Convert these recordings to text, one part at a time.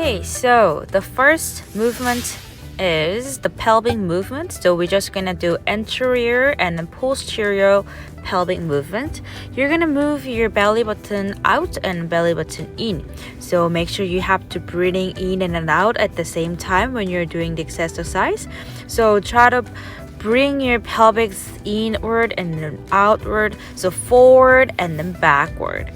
Okay, so the first movement is the pelvic movement. So we're just gonna do anterior and then posterior pelvic movement. You're gonna move your belly button out and belly button in. So make sure you have to breathing in and out at the same time when you're doing this exercise. So try to bring your pelvic inward and then outward. So forward and then backward.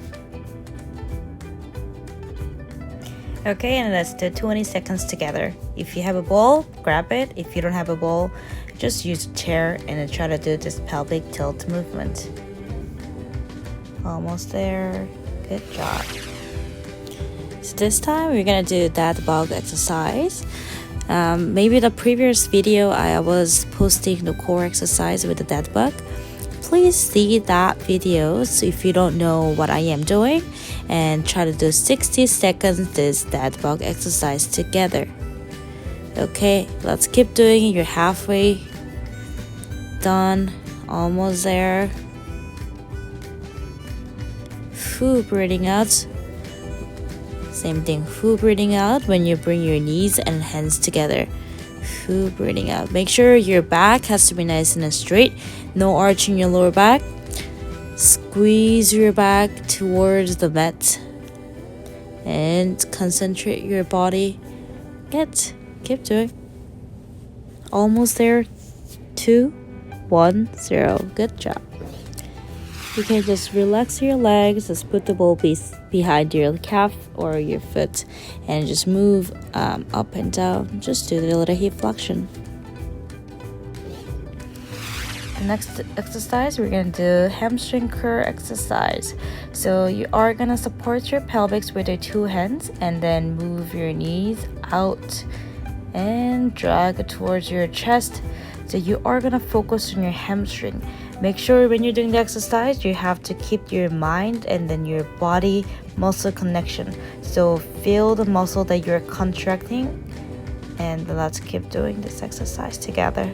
Okay, and let's do 20 seconds together. If you have a ball, grab it. If you don't have a ball, just use a chair and then try to do this pelvic tilt movement. Almost there. Good job. So this time we're gonna do that bug exercise. Maybe the previous video I was posting the core exercise with the dead bug. Please see that video so if you don't know what I am doing, and try to do 60 seconds this dead bug exercise together. Okay, let's keep doing it. You're halfway done, almost there. Breathing out. Same thing, breathing out when you bring your knees and hands together. Breathing out. Make sure your back has to be nice and straight. No arch in your lower back. Squeeze your back towards the mat. And concentrate your body. Good. Keep doing. Almost there. 2, 1, 0. Good job. You can just relax your legs. Just put the ball behind your calf or your foot and just move up and down. Just do the little hip flexion. The next exercise, we're going to do hamstring curl exercise. So you are going to support your pelvis with your two hands and then move your knees out and drag towards your chest. So you are going to focus on your hamstring. Make sure when you're doing the exercise, you have to keep your mind and then your body muscle connection. So feel the muscle that you're contracting, and let's keep doing this exercise together.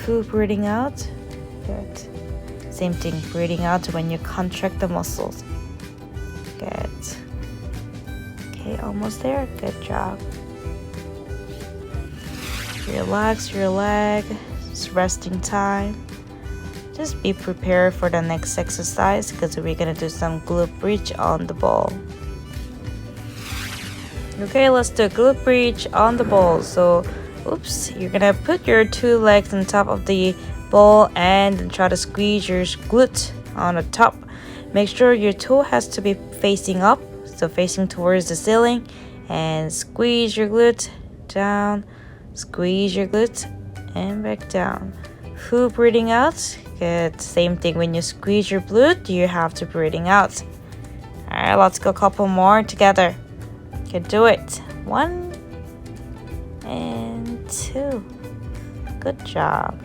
Breathing out. Good. Same thing, breathing out when you contract the muscles. Good. Okay, almost there. Good job. Relax your leg. It's resting time. Just be prepared for the next exercise because we're gonna do some glute bridge on the ball. Okay, let's do glute bridge on the ball. So, you're gonna put your two legs on top of the ball and then try to squeeze your glute on the top. Make sure your toe has to be facing up, so facing towards the ceiling, and squeeze your glute down. Squeeze your glute and back down. Breathing out. Good. Same thing, when you squeeze your glute, you have to breathing out. Alright, let's go a couple more together. You can do it. 1 and 2. Good job.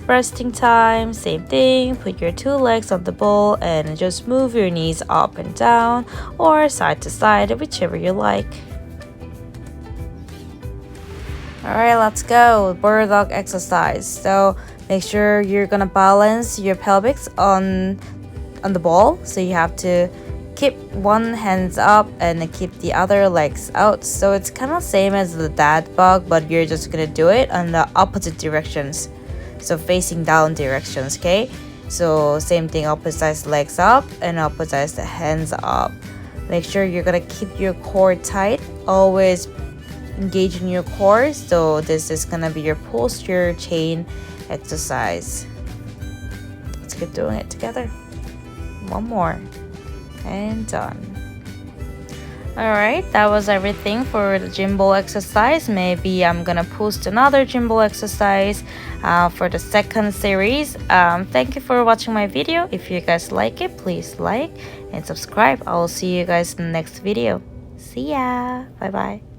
Resting time, same thing. Put your two legs on the ball and just move your knees up and down or side to side, whichever you like. Alright, let's go. Bird dog exercise. So make sure you're gonna balance your pelvis on the ball. So you have to keep one hand up and then keep the other legs out. So it's kind of same as the dad bug, but you're just gonna do it on the opposite directions. So facing down directions, okay? So same thing, opposite legs up and opposite hands up. Make sure you're gonna keep your core tight. Always engage in your core. So this is gonna be your posterior chain exercise. Let's keep doing it together. One more and done. Alright, that was everything for the gym ball exercise. Maybe I'm gonna post another gym ball exercise for the second series. Thank you for watching my video. If you guys like it, please like and subscribe. I will see you guys in the next video. See ya. Bye bye.